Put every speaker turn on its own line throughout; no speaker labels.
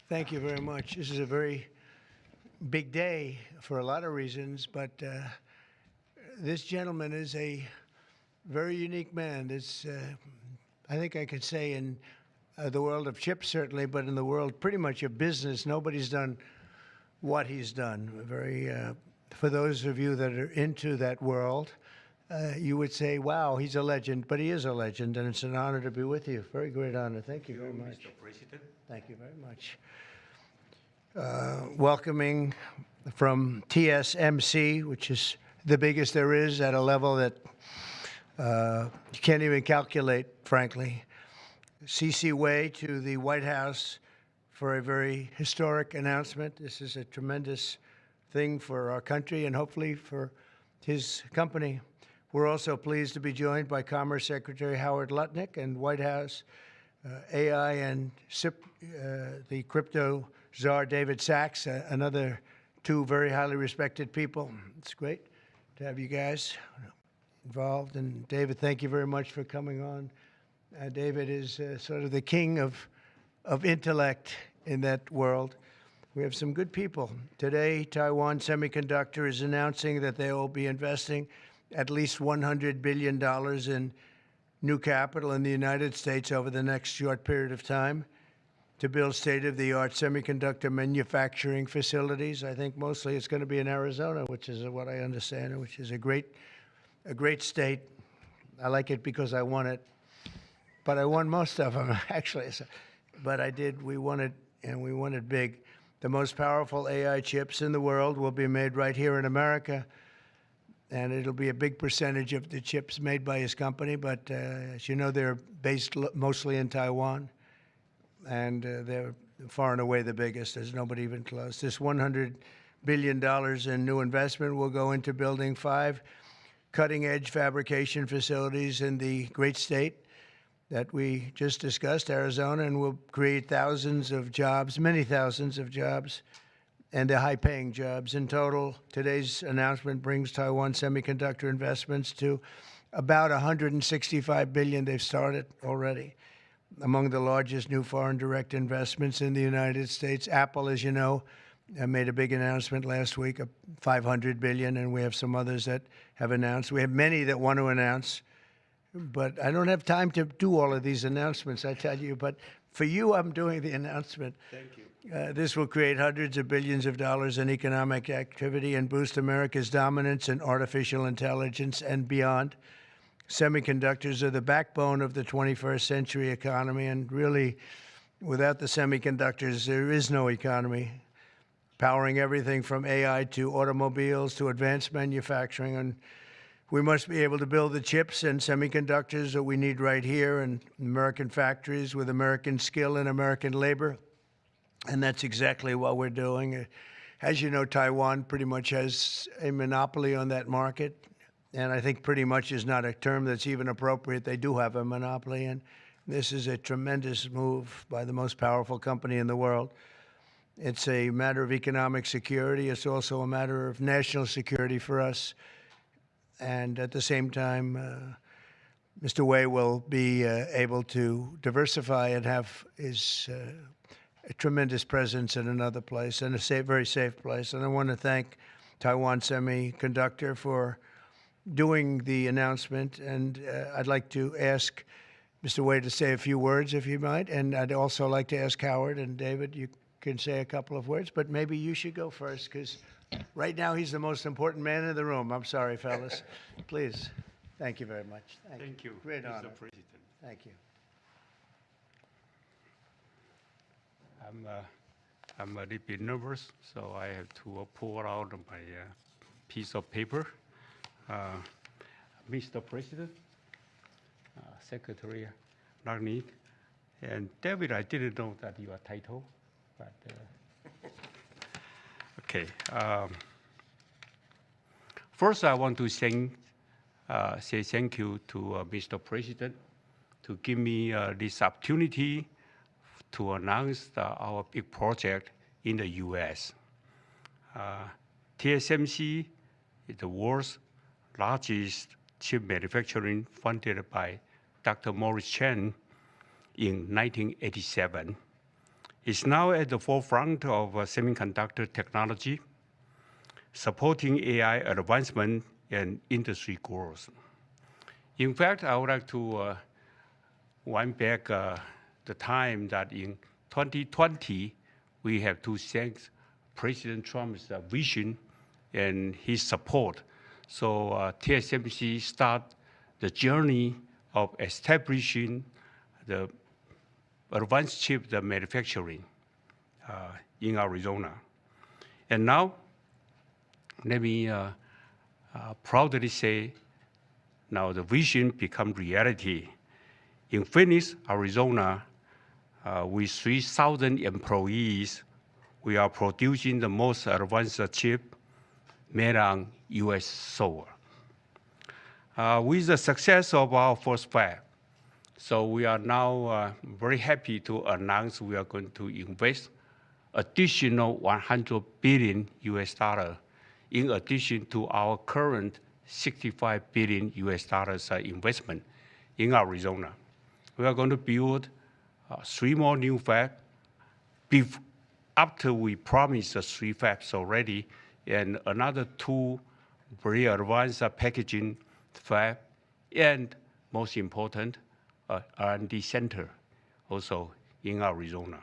Thank you very much. This is a very big day for a lot of reasons, but this gentleman is a very unique man. I think I could say in the world of chips, certainly, but in the world pretty much of business, nobody's done what he's done. For those of you that are into that world, you would say, wow, he's a legend, but he is a legend, and it's an honor to be with you. Very great honor. Thank you very much.
Mr. President.
Thank you very much. Welcoming from TSMC, which is the biggest there is at a level that you can't even calculate, frankly. C.C. Wei to the White House for a very historic announcement. This is a tremendous thing for our country and hopefully for his company. We're also pleased to be joined by Commerce Secretary Howard Lutnick and White House AI and the crypto czar David Sachs, another two very highly respected people. It's great to have you guys involved. And David, thank you very much for coming on. David is sort of the king of intellect in that world. We have some good people. Today, Taiwan Semiconductor is announcing that they will be investing at least $100 billion in new capital in the United States over the next short period of time to build state-of-the-art semiconductor manufacturing facilities. I think mostly it's going to be in Arizona, which is what I understand, which is a great state. I like it because I won it, but I won most of them, actually. But we won it, and we won it big. The most powerful AI chips in the world will be made right here in America, and it'll be a big percentage of the chips made by his company. But as you know, they're based mostly in Taiwan, and they're far and away the biggest. There's nobody even close. This $100 billion in new investment will go into building 5 cutting-edge fabrication facilities in the great state that we just discussed, Arizona, and will create thousands of jobs, many thousands of jobs, and they're high-paying jobs. In total, today's announcement brings Taiwan Semiconductor investments to about $165 billion they've started already. Among the largest new foreign direct investments in the United States, Apple, as you know, made a big announcement last week of $500 billion, and we have some others that have announced. We have many that want to announce, but I don't have time to do all of these announcements, I tell you. But for you, I'm doing the announcement.
Thank you.
This will create hundreds of billions of dollars in economic activity and boost America's dominance in artificial intelligence and beyond. Semiconductors are the backbone of the 21st century economy, and really, without the semiconductors, there is no economy, powering everything from AI to automobiles to advanced manufacturing. And we must be able to build the chips and semiconductors that we need right here in American factories with American skill and American labor. And that's exactly what we're doing. As you know, Taiwan pretty much has a monopoly on that market. And I think pretty much is not a term that's even appropriate. They do have a monopoly. And this is a tremendous move by the most powerful company in the world. It's a matter of economic security. It's also a matter of national security for us. And at the same time, Mr. Wei will be able to diversify and have his a tremendous presence in another place, and a very safe place. And I want to thank Taiwan Semiconductor for doing the announcement. And I'd like to ask Mr. Wei to say a few words, if you might. And I'd also like to ask Howard and David, you can say a couple of words, but maybe you should go first, because right now he's the most important man in the room. I'm sorry, fellas. Please. Thank you very much.
Thank you.
Great honor.
Mr. President.
Thank you.
I'm a little bit nervous, so I have to pull out my piece of paper. Mr. President, Secretary Lutnick, and David, I didn't know that your title, but okay. First, I want to say thank you to Mr. President to give me this opportunity to announce our big project in the U.S. TSMC is the world's largest chip manufacturing, funded by Dr. Morris Chang in 1987. is now at the forefront of semiconductor technology, supporting AI advancement and industry growth. In fact, I would like to wind back the time that in 2020, we have to thank President Trump's vision and his support. So TSMC start the journey of establishing the advanced chip manufacturing in Arizona. And now, let me proudly say, now the vision become reality. In Phoenix, Arizona, with 3,000 employees, we are producing the most advanced chip made on US soil. With the success of our first fab, so we are now very happy to announce we are going to invest additional 100 billion US dollar in addition to our current 65 billion US dollars investment in Arizona. We are going to build 3 more new fabs after we promised 3 fabs already, and another 2 very advanced packaging fab, and most important, R&D center also in Arizona.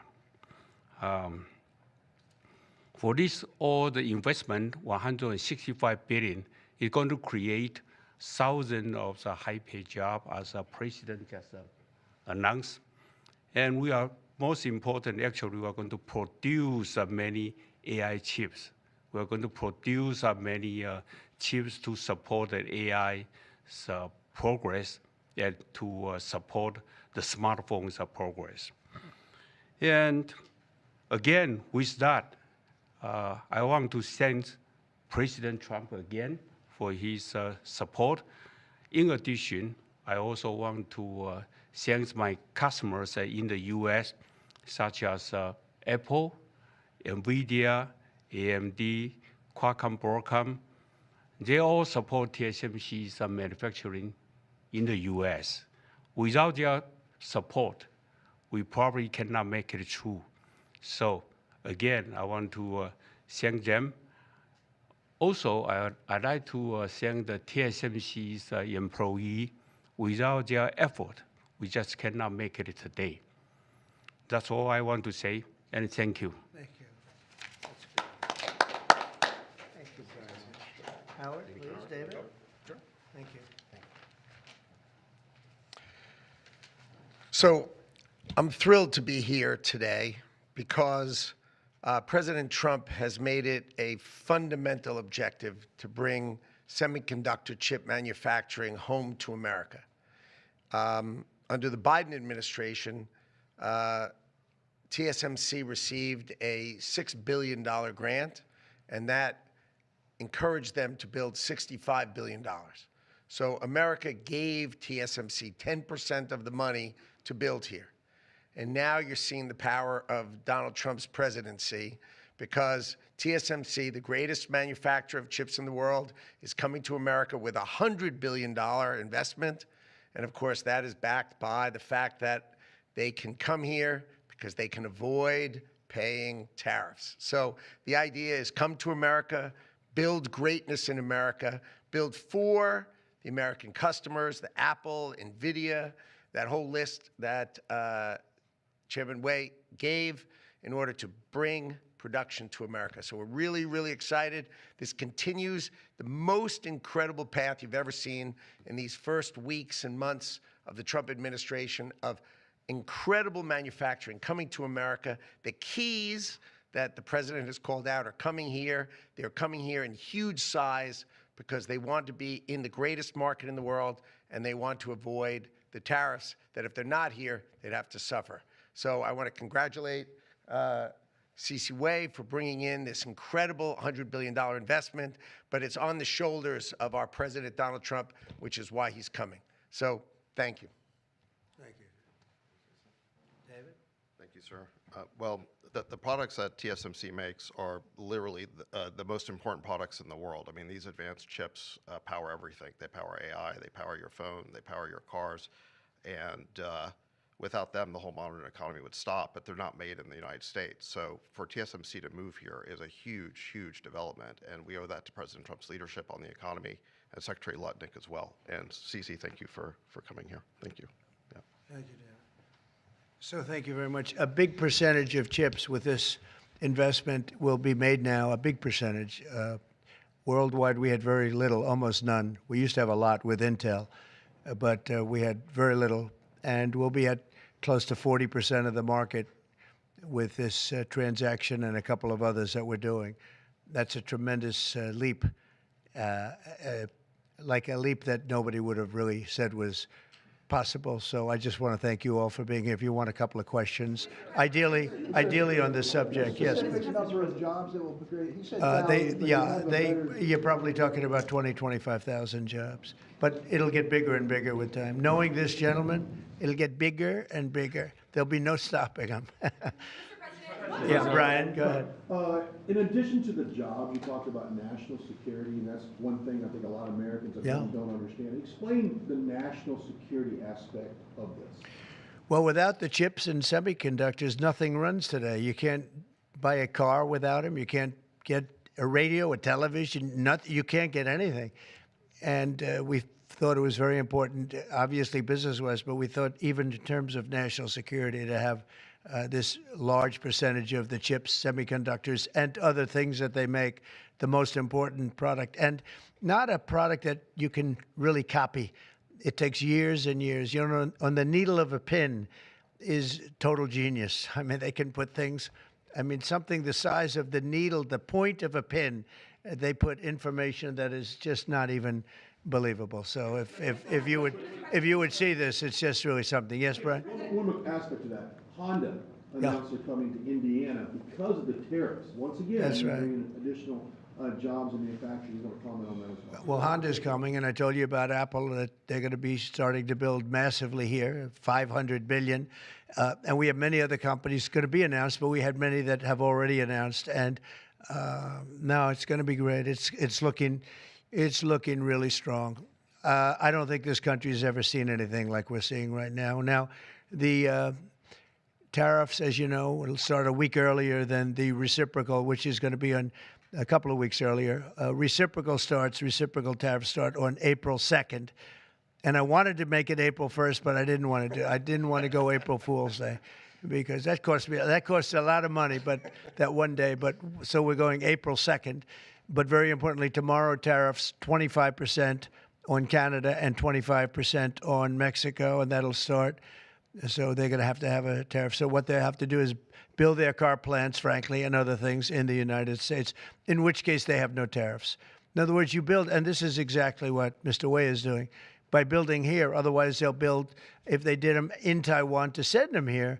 For this, all the investment, 165 billion, is going to create thousands of high-paid jobs, as the president just announced. And we are, most important, actually, we are going to produce many AI chips. We are going to produce many chips to support the AI progress and to support the smartphones progress. And again, with that, I want to thank President Trump again for his support. In addition, I also want to thank my customers in the US, such as Apple, NVIDIA, AMD, Qualcomm, Broadcom. They all support TSMC's manufacturing in the US. Without their support, we probably cannot make it through. So again, I want to thank them. Also, I'd like to thank the TSMC's employee. Without their effort, we just cannot make it today. That's all I want to say, and thank you.
Thank you. That's good. Thank you very much. Howard, please, David?
Sure.
Thank you.
So I'm thrilled to be here today because President Trump has made it a fundamental objective to bring semiconductor chip manufacturing home to America. Under the Biden administration, TSMC received a $6 billion grant, and that encouraged them to build $65 billion. So America gave TSMC 10% of the money to build here. And now you're seeing the power of Donald Trump's presidency, because TSMC, the greatest manufacturer of chips in the world, is coming to America with a $100 billion investment. And of course, that is backed by the fact that they can come here because they can avoid paying tariffs. So the idea is come to America, build greatness in America, build for the American customers, the Apple, NVIDIA, that whole list that Chairman Wei gave in order to bring production to America. So we're really, really excited. This continues the most incredible path you've ever seen in these first weeks and months of the Trump administration of incredible manufacturing coming to America. The keys that the president has called out are coming here. They're coming here in huge size because they want to be in the greatest market in the world, and they want to avoid the tariffs that if they're not here, they'd have to suffer. So I want to congratulate C.C. Wei for bringing in this incredible $100 billion investment, but it's on the shoulders of our President Donald Trump, which is why he's coming. So thank you.
Thank you. David?
Thank you, sir. Well, the products that TSMC makes are literally the most important products in the world. I mean, these advanced chips power everything. They power AI, they power your phone, they power your cars. And Without them, the whole modern economy would stop, but they're not made in the United States. So for TSMC to move here is a huge, huge development, and we owe that to President Trump's leadership on the economy and Secretary Lutnick as well. And Cece, thank you for coming here. Thank you. Yeah.
Thank you, Dan. So thank you very much. A big percentage of chips with this investment will be made now, a big percentage. Worldwide, we had very little, almost none. We used to have a lot with Intel, but we had very little. And we'll be at close to 40% of the market with this transaction and a couple of others that we're doing. That's a tremendous leap, like a leap that nobody would have really said was possible. So I just want to thank you all for being here. If you want a couple of questions, ideally on this subject, yes.
Specific number of jobs that will be created. He said
You're probably talking about 20, 25,000 jobs. But it'll get bigger and bigger with time. Knowing this gentleman, it'll get bigger and bigger. There'll be no stopping him. Yeah, Brian, go ahead.
In addition to the jobs, you talked about national security, and that's one thing I think a lot of Americans don't understand. Explain the national security aspect of this.
Well, without the chips and semiconductors, nothing runs today. You can't buy a car without them. You can't get a radio, a television, nothing. You can't get anything. And we thought it was very important, obviously business-wise, but we thought even in terms of national security to have this large percentage of the chips, semiconductors, and other things that they make, the most important product. And not a product that you can really copy. It takes years and years. You know, on the needle of a pin is total genius. I mean, they can put things, I mean, something the size of the needle, the point of a pin, they put information that is just not even believable. So if you would see this, it's just really something. Yes, Brian?
One more aspect to that. Honda announced they're coming to Indiana because of the tariffs. Once again,
That's right.
bringing additional jobs and manufacturing. You want to comment on that as well?
Well, Honda's coming, and I told you about Apple, that they're going to be starting to build massively here, $500 billion. And we have many other companies going to be announced, but we had many that have already announced. And no, it's going to be great. It's looking really strong. I don't think this country has ever seen anything like we're seeing right now. Now, the tariffs, as you know, will start a week earlier than the reciprocal, which is going to be on a couple of weeks earlier. Reciprocal tariffs start on April 2nd. And I wanted to make it April 1st, but I didn't want to go April Fool's Day, because that costs a lot of money, but that one day. But so we're going April 2nd. But very importantly, tomorrow tariffs 25% on Canada and 25% on Mexico, and that'll start. So they're going to have a tariff. So what they have to do is build their car plants, frankly, and other things in the United States, in which case they have no tariffs. In other words, you build, and this is exactly what Mr. Wei is doing, by building here. Otherwise, they'll build, if they did them in Taiwan to send them here,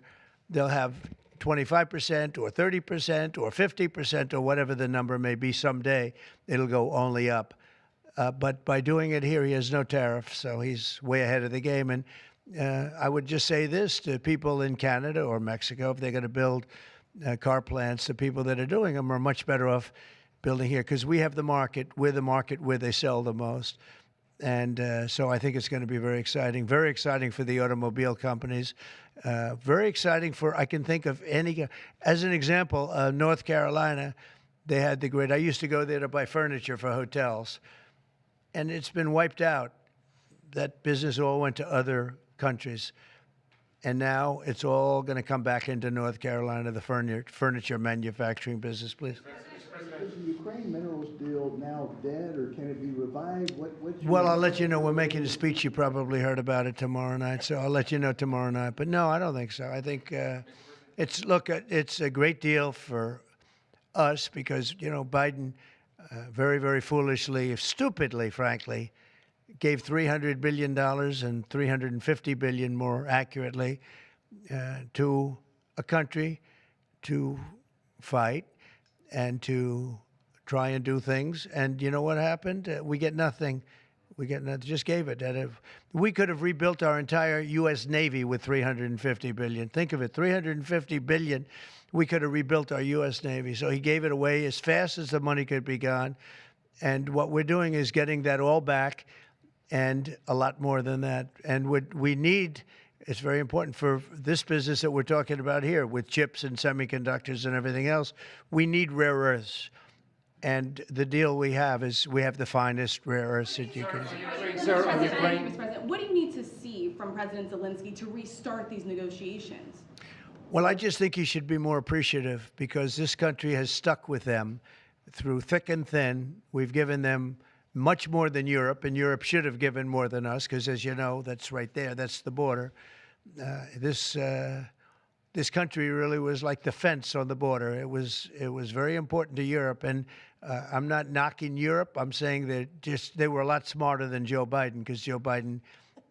they'll have 25% or 30% or 50% or whatever the number may be someday. It'll go only up. But by doing it here, he has no tariff, so he's way ahead of the game. And I would just say this to people in Canada or Mexico: if they're going to build car plants, the people that are doing them are much better off building here, because we have the market. We're the market where they sell the most. And so I think it's going to be very exciting for the automobile companies, very exciting for, I can think of any, as an example, North Carolina, they had the great, I used to go there to buy furniture for hotels, and it's been wiped out. That business all went to other countries. And now it's all going to come back into North Carolina, the furniture manufacturing business, please.
Is the Ukraine minerals deal now dead, or can it be revived?
Well, I'll let you know. We're making a speech. You probably heard about it tomorrow night, so I'll let you know tomorrow night. But no, I don't think so. I think it's a great deal for us because, you know, Biden very, very foolishly, stupidly, frankly, gave $300 billion and $350 billion more accurately to a country to fight and to try and do things. And you know what happened? We get nothing. We get nothing. Just gave it. We could have rebuilt our entire U.S. Navy with $350 billion. Think of it, $350 billion. We could have rebuilt our U.S. Navy. So he gave it away as fast as the money could be gone. And what we're doing is getting that all back, and a lot more than that. And we need It's very important for this business that we're talking about here with chips and semiconductors and everything else. We need rare earths. And the deal we have is we have the finest rare earths that you can.
Sir, on Ukraine. Mr. President, what do you need to see from President Zelensky to restart these negotiations?
Well, I just think he should be more appreciative because this country has stuck with them through thick and thin. We've given them much more than Europe, and Europe should have given more than us because, as you know, that's right there. That's the border. This country really was like the fence on the border. It was very important to Europe, and I'm not knocking Europe. I'm saying that they were a lot smarter than Joe Biden because Joe Biden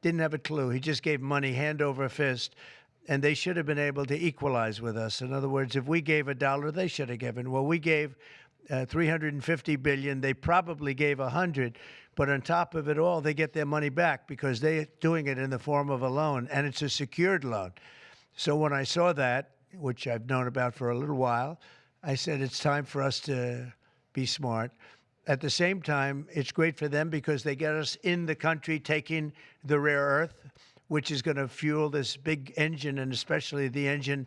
didn't have a clue. He just gave money hand over fist, and they should have been able to equalize with us. In other words, if we gave $1, they should have given. Well, we gave $350 billion. They probably gave 100, but on top of it all, they get their money back because they're doing it in the form of a loan, and it's a secured loan. So when I saw that, which I've known about for a little while, I said it's time for us to be smart. At the same time, it's great for them because they get us in the country taking the rare earth, which is going to fuel this big engine, and especially the engine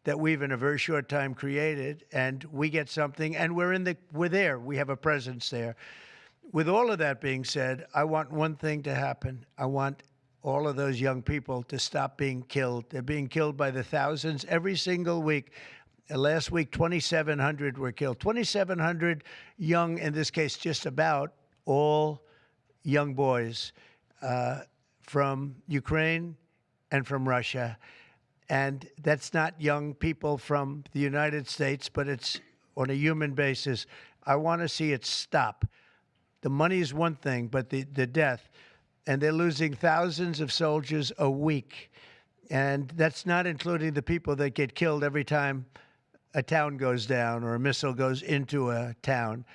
that we've in a very short time created, and we get something, and we're there. We have a presence there. With all of that being said, I want one thing to happen. I want all of those young people to stop being killed. They're being killed by the thousands every single week. Last week, 2,700 were killed. 2,700 young, in this case, just about all young boys from Ukraine and from Russia. And that's not young people from the United States, but it's on a human basis. I want to see it stop. The money is one thing, but the death. And they're losing thousands of soldiers a week. And that's not including the people that get killed every time a town goes down or a missile goes into a town.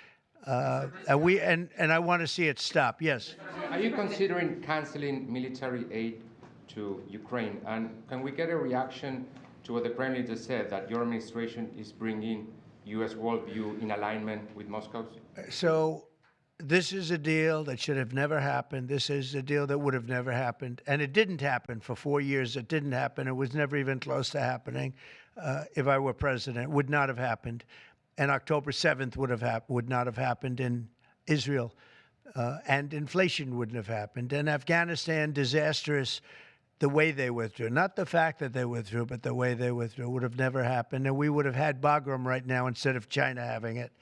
And I want to see it stop. Yes.
Are you considering canceling military aid to Ukraine? And can we get a reaction to what the Premier just said, that your administration is bringing U.S. worldview in alignment with Moscow's?
So this is a deal that should have never happened. This is a deal that would have never happened. And it didn't happen for 4 years. It didn't happen. It was never even close to happening. If I were president, it would not have happened. And October 7th would not have happened in Israel. And inflation wouldn't have happened. And Afghanistan, disastrous, the way they withdrew. Not the fact that they withdrew, but the way they withdrew would have never happened. And we would have had Bagram right now instead of China having it.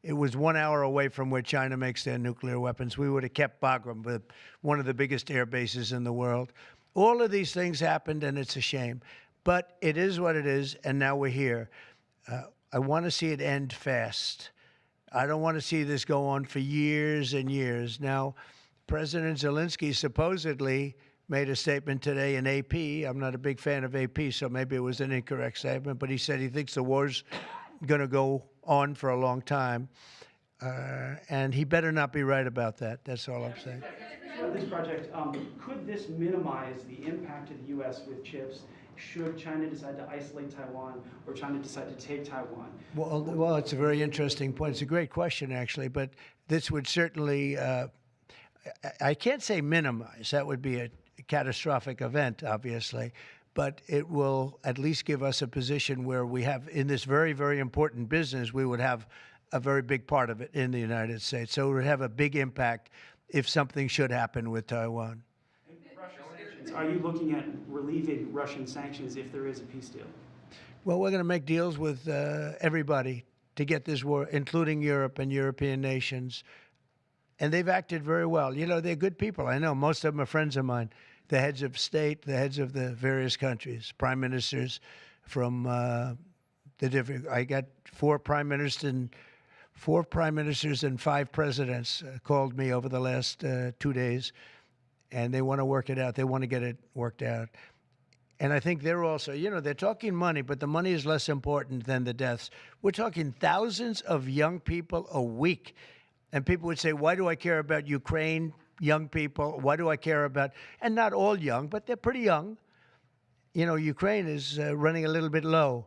It was 1 hour away from where China makes their nuclear weapons. We would have kept Bagram, with one of the biggest air bases in the world. All of these things happened, and it's a shame. But it is what it is, and now we're here. I want to see it end fast. I don't want to see this go on for years and years. Now, President Zelensky supposedly made a statement today in AP. I'm not a big fan of AP, so maybe it was an incorrect statement, but he said he thinks the war's going to go on for a long time. And he better not be right about that. That's all I'm saying.
This project, could this minimize the impact of the U.S. with chips should China decide to isolate Taiwan or China decide to take Taiwan?
Well, it's a very interesting point. It's a great question, actually, but this would certainly, I can't say minimize. That would be a catastrophic event, obviously, but it will at least give us a position where we have, in this very, very important business, we would have a very big part of it in the United States. So it would have a big impact if something should happen with Taiwan.
Are you looking at relieving Russian sanctions if there is a peace deal?
Well, we're going to make deals with everybody to get this war, including Europe and European nations. And they've acted very well. You know, they're good people. I know most of them are friends of mine, the heads of state, the heads of the various countries, prime ministers from the different. I got four prime ministers and 5 presidents called me over the last 2 days. And they want to work it out. They want to get it worked out. And I think they're also, you know, they're talking money, but the money is less important than the deaths. We're talking thousands of young people a week. And people would say, why do I care about Ukraine, young people? Why do I care about, and not all young, but they're pretty young. You know, Ukraine is running a little bit low,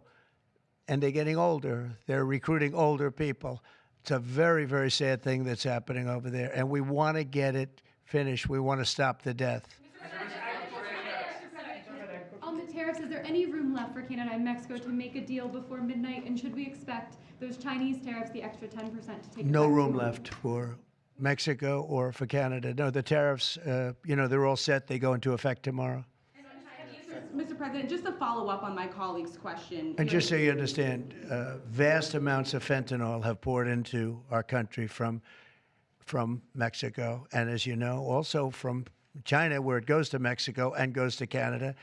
and they're getting older. They're recruiting older people. It's a very, very sad thing that's happening over there. And we want to get it finished. We want to stop the death.
tariffs, is there any room left for Canada and Mexico to make a deal before midnight? And should we expect those Chinese tariffs, the extra 10%, to take
No
effect?
room left for Mexico or for Canada. No, the tariffs, they're all set. They go into effect tomorrow.
Mr. President, just to follow up on my colleague's question.
And just so you understand, vast amounts of fentanyl have poured into our country from Mexico, and as you know, also from China, where it goes to Mexico and goes to Canada.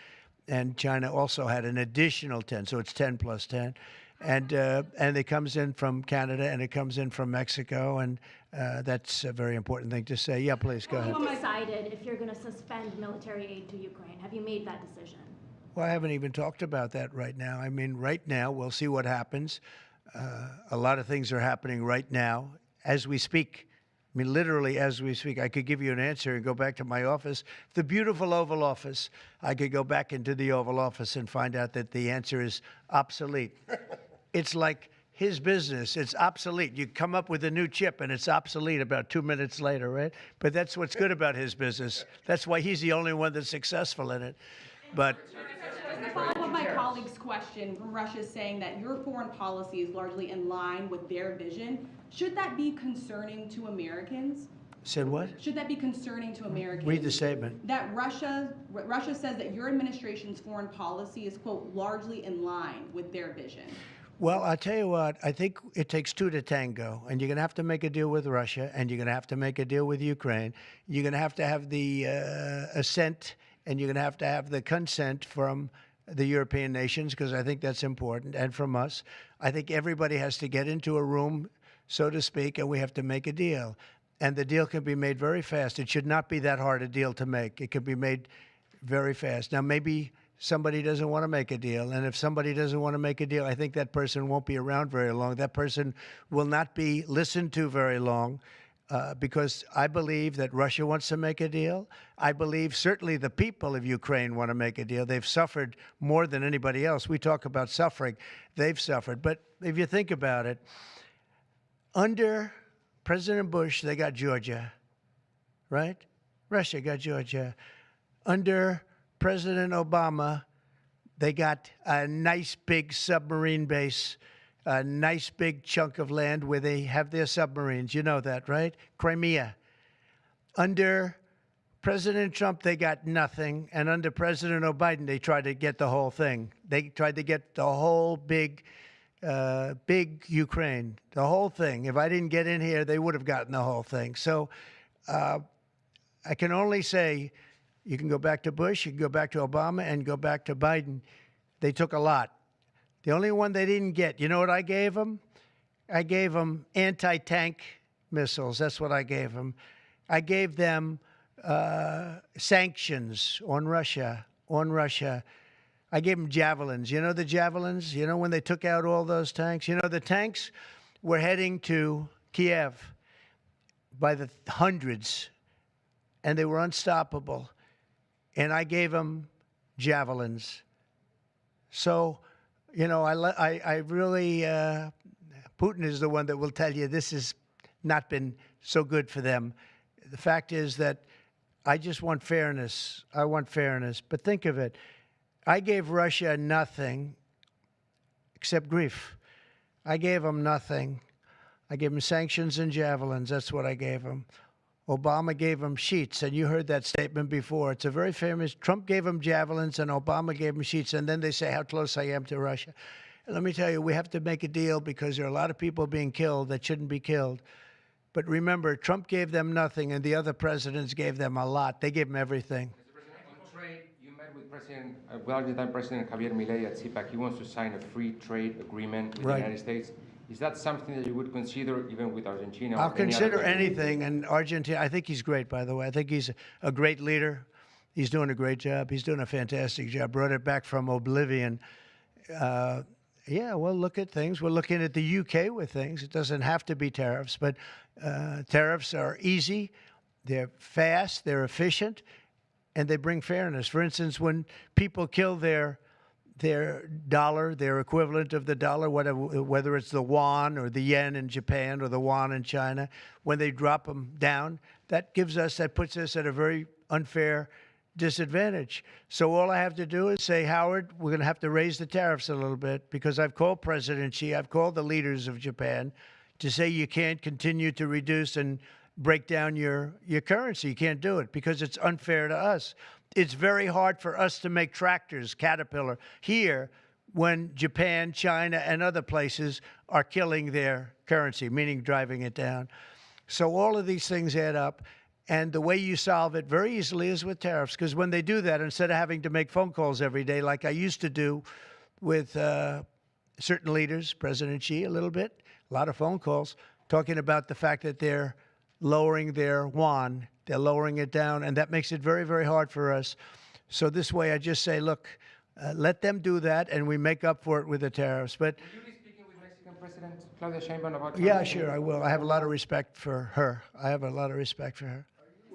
And China also had an additional 10, so it's 10 plus 10. And it comes in from Canada and it comes in from Mexico, and that's a very important thing to say. Yeah, please, go ahead.
Have you decided if you're going to suspend military aid to Ukraine? Have you made that decision?
Well, I haven't even talked about that right now. I mean, right now, we'll see what happens. A lot of things are happening right now as we speak. I mean, literally as we speak. I could give you an answer and go back to my office, the beautiful Oval Office. I could go back into the Oval Office and find out that the answer is obsolete. It's like his business. It's obsolete. You come up with a new chip and it's obsolete about 2 minutes later, right? But that's what's good about his business. That's why he's the only one that's successful in it. But
To follow up on my colleague's question, from Russia saying that your foreign policy is largely in line with their vision, should that be concerning to Americans?
said what?
Should that be concerning to Americans?
Read the statement.
That Russia says that your administration's foreign policy is, quote, largely in line with their vision.
Well, I'll tell you what, I think it takes two to tango, and you're going to have to make a deal with Russia, and you're going to have to make a deal with Ukraine. You're going to have the assent, and you're going to have the consent from the European nations, because I think that's important, and from us. I think everybody has to get into a room, so to speak, and we have to make a deal. And the deal can be made very fast. It should not be that hard a deal to make. It can be made very fast. Now, maybe somebody doesn't want to make a deal. And if somebody doesn't want to make a deal, I think that person won't be around very long. That person will not be listened to very long, because I believe that Russia wants to make a deal. I believe certainly the people of Ukraine want to make a deal. They've suffered more than anybody else. We talk about suffering. They've suffered. But if you think about it, under President Bush, they got Georgia, right? Russia got Georgia. Under President Obama, they got a nice big submarine base, a nice big chunk of land where they have their submarines. You know that, right? Crimea. Under President Trump, they got nothing. And under President Biden, they tried to get the whole thing. They tried to get the whole big Ukraine, the whole thing. If I didn't get in here, they would have gotten the whole thing. So I can only say, you can go back to Bush, you can go back to Obama, and go back to Biden. They took a lot. The only one they didn't get, you know what I gave them? I gave them anti-tank missiles. That's what I gave them. I gave them sanctions on Russia. I gave them javelins. You know the javelins? You know when they took out all those tanks? You know the tanks were heading to Kiev by the hundreds, and they were unstoppable. And I gave them javelins. So, you know, I really, Putin is the one that will tell you this has not been so good for them. The fact is that I just want fairness. I want fairness. But think of it. I gave Russia nothing except grief. I gave them nothing. I gave them sanctions and javelins. That's what I gave them. Obama gave them sheets, and you heard that statement before. It's a very famous. Trump gave them javelins, and Obama gave them sheets, and then they say how close I am to Russia. And let me tell you, we have to make a deal because there are a lot of people being killed that shouldn't be killed. But remember, Trump gave them nothing, and the other presidents gave them a lot. They gave them everything.
You met with Argentine President Javier Milei at CPAC. He wants to sign a free trade agreement with the United States. Is that something that you would consider even with Argentina?
I'll consider anything. And Argentina, I think he's great, by the way. I think he's a great leader. He's doing a great job. He's doing a fantastic job. Brought it back from oblivion. Yeah, we'll look at things. We're looking at the UK with things. It doesn't have to be tariffs, but tariffs are easy. They're fast. They're efficient. And they bring fairness. For instance, when people kill their dollar, their equivalent of the dollar, whether it's the yuan or the yen in Japan or the yuan in China, when they drop them down, that puts us at a very unfair disadvantage. So all I have to do is say, Howard, we're going to have to raise the tariffs a little bit, because I've called President Xi, I've called the leaders of Japan to say you can't continue to reduce and break down your currency. You can't do it because it's unfair to us. It's very hard for us to make tractors, Caterpillar, here when Japan, China, and other places are killing their currency, meaning driving it down. So all of these things add up. And the way you solve it very easily is with tariffs, because when they do that, instead of having to make phone calls every day like I used to do with certain leaders, President Xi a little bit, a lot of phone calls, talking about the fact that they're lowering their yuan, they're lowering it down, and that makes it very, very hard for us. So this way I just say, look, let them do that, and we make up for it with the tariffs. But
Will you be speaking with Mexican President Claudia Sheinbaum about
yeah, sure, I will. I have a lot of respect for her. I have a lot of respect for her.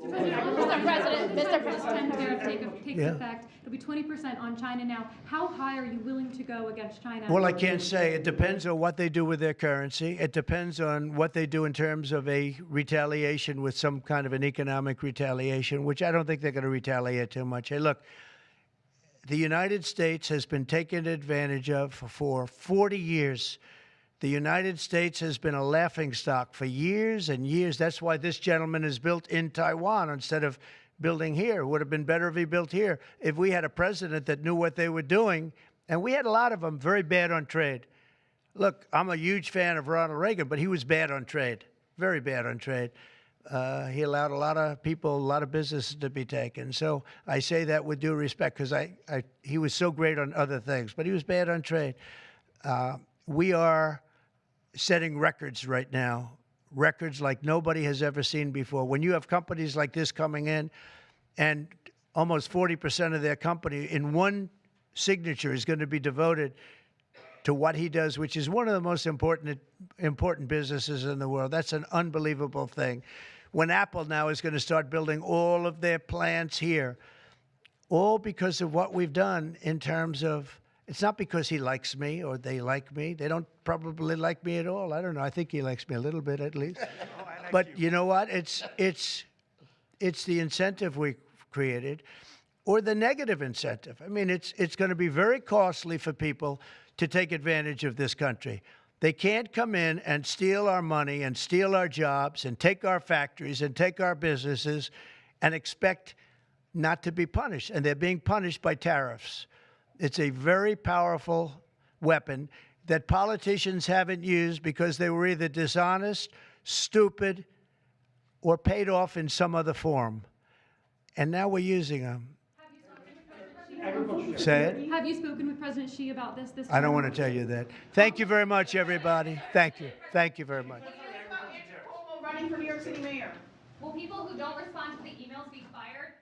Mr. President, Mr. President. Tariff takes
Yeah.
effect. It'll be 20% on China now. How high are you willing to go against China?
Well, I can't say. It depends on what they do with their currency. It depends on what they do in terms of a retaliation with some kind of an economic retaliation, which I don't think they're going to retaliate too much. Hey, look, the United States has been taken advantage of for 40 years. The United States has been a laughingstock for years and years. That's why this gentleman is built in Taiwan instead of building here. It would have been better if he built here. If we had a president that knew what they were doing, and we had a lot of them very bad on trade. Look, I'm a huge fan of Ronald Reagan, but he was bad on trade, very bad on trade. He allowed a lot of people, a lot of businesses to be taken. So I say that with due respect, because he was so great on other things, but he was bad on trade. We are setting records right now, records like nobody has ever seen before. When you have companies like this coming in, and almost 40% of their company in one signature is going to be devoted to what he does, which is one of the most important businesses in the world. That's an unbelievable thing. When Apple now is going to start building all of their plants here, all because of what we've done in terms of, it's not because he likes me or they like me. They don't probably like me at all. I don't know. I think he likes me a little bit at least. But you know what? It's the incentive we created, or the negative incentive. I mean, it's going to be very costly for people to take advantage of this country. They can't come in and steal our money and steal our jobs and take our factories and take our businesses and expect not to be punished. And they're being punished by tariffs. It's a very powerful weapon that politicians haven't used because they were either dishonest, stupid, or paid off in some other form. And now we're using them. Say it.
Have you spoken with President Xi about this?
I don't want to tell you that. Thank you very much, everybody. Thank you. Thank you very much.
Running for New York City mayor.
Will people who don't respond to the emails be fired?